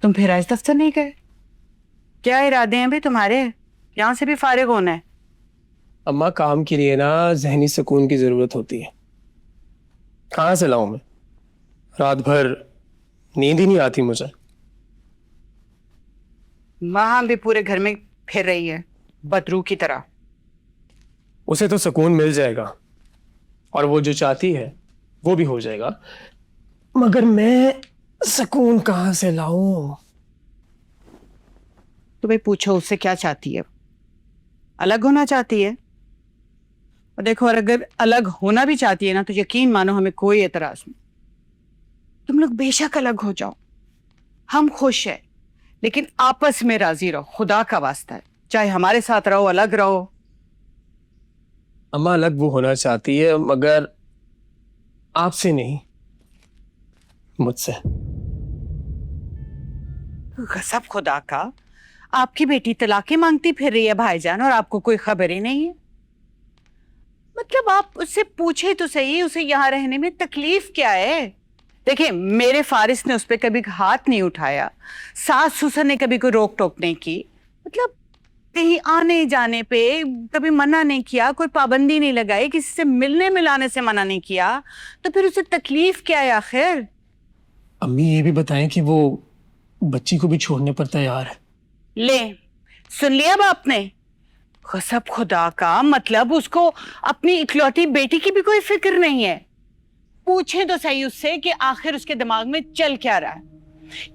तुम फिर आज दफ्तर नहीं गए? क्या इरादे हैं भाई तुम्हारे? यहाँ से भी फारिग होना है? अम्मा, काम के लिए ना जहनी सुकून की जरूरत होती है। कहाँ से लाऊं मैं? रात भर नींद ही नहीं आती मुझे। वहां भी पूरे घर में फिर रही है बदरू की तरह। उसे तो सुकून मिल जाएगा और वो जो चाहती है वो भी हो जाएगा, मगर मैं सुकून कहाँ से लाऊं? तो भाई पूछो उससे क्या चाहती है। अलग होना चाहती है? और देखो, और अगर अलग होना भी चाहती है ना, तो यकीन मानो हमें कोई एतराज नहीं। तुम लोग बेशक अलग हो जाओ, हम खुश हैं, लेकिन आपस में राजी रहो, खुदा का वास्ता है। चाहे हमारे साथ रहो, अलग रहो। अम्मा, अलग वो होना चाहती है मगर आपसे नहीं, मुझसे। गजब खुदा का, आपकी बेटी तलाके मांगती फिर रही है भाईजान, और आपको कोई खबर ही नहीं है। मतलब आप उससे पूछे तो सही, उसे यहाँ रहने में तकलीफ क्या है? देखिए, मेरे फारिस ने उस पर कभी हाथ नहीं उठाया, सास ससुर ने कभी कोई रोक टोक नहीं की। मतलब कहीं आने जाने पे कभी मना नहीं किया, कोई पाबंदी नहीं लगाई, किसी से मिलने मिलाने से मना नहीं किया। तो फिर उसे तकलीफ क्या है आखिर? अम्मी, ये भी बताएं कि वो बच्ची को भी छोड़ने पर तैयार है। ले, सुन लिया अब आपने? गजब खुदा का, मतलब उसको अपनी इकलौती बेटी की भी कोई फिक्र नहीं है। पूछे तो सही उससे कि आखिर उसके दिमाग में चल क्या रहा है,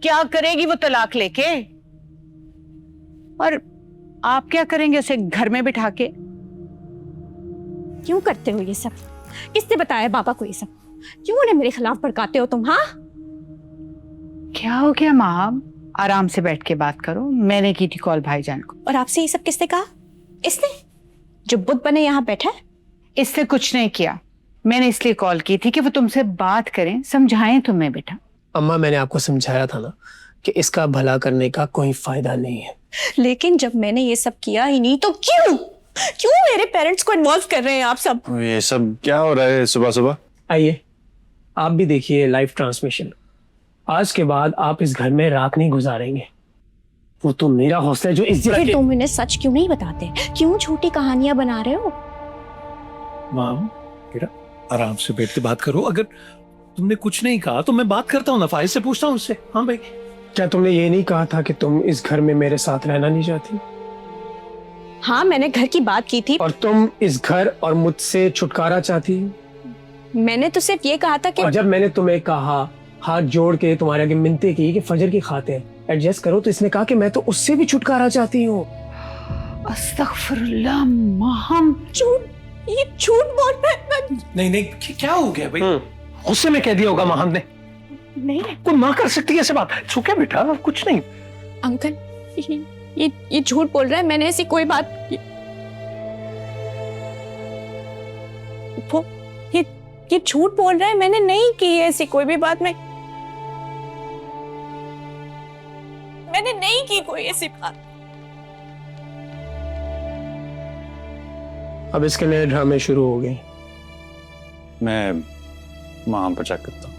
क्या करेगी वो तलाक लेके। और आप क्या करेंगे उसे घर में बिठा के? क्यों करते हो ये सब? किसने बताया बाबा को ये सब? क्यों उन्हें मेरे खिलाफ भड़काते हो तुम? हाँ, क्या हो गया माँ? आराम से बैठ के बात करो। मैंने की थी कॉल भाईजान को। और आपसे ये सब किसने कहा? इसने, जो बुत बने यहाँ बैठा है। इससे कुछ नहीं किया, मैंने इसलिए कॉल की थी कि वो तुमसे बात करें, समझाएं तुम्हें बेटा। अम्मा, मैंने आपको समझाया था ना कि इसका भला करने का कोई फायदा नहीं है। लेकिन जब मैंने ये सब किया ही नहीं तो क्यों क्यों मेरे पेरेंट्स को इन्वॉल्व कर रहे हैं आप सब? ये सब क्या हो रहा है सुबह सुबह? आइए, आप भी देखिए लाइव ट्रांसमिशन। आज के बाद आप इस घर में रात नहीं गुजारेंगे। वो तो मेरा हौसला है जो इस जगह फिर तुम इन्हें सच क्यों नहीं बताते? क्यों झूठी कहानियां बना रहे हो? माम, बेटा आराम से बैठ के बात करो। अगर तुमने कुछ नहीं कहा तो मैं बात करता हूँ ना, फाइज से पूछता हूँ उससे। हाँ भाई, क्या तुमने ये नहीं कहा था कि तुम इस घर में मेरे साथ रहना नहीं चाहती? हाँ, मैंने घर की बात की थी। और तुम इस घर और मुझसे छुटकारा चाहती? मैंने तो सिर्फ ये कहा था कि और जब मैंने तुम्हें कहा, हाथ जोड़ के तुम्हारे आगे मिन्नतें की कि फजर की खातिर एडजस्ट करो, तो इसने कहा कि मैं तो उससे भी छुटकारा चाहती हूँ। अस्तगफुरुल्लाह माम, ये झूठ बोल रहा है। नहीं नहीं, क्या हो गया भाई? गुस्से में कह दिया होगा महंत ने। नहीं कोई माँ कर सकती है ऐसे बात? सो क्या बेटा, कुछ नहीं। अंकल, ये झूठ बोल रहा है। मैंने ऐसी कोई बात वो ये झूठ बोल रहा है। मैंने नहीं की है ऐसी कोई भी बात। मैंने नहीं की कोई ऐसी बात। अब इसके नए ड्रामे शुरू हो गए। मैं वहां पर चेक करता हूँ।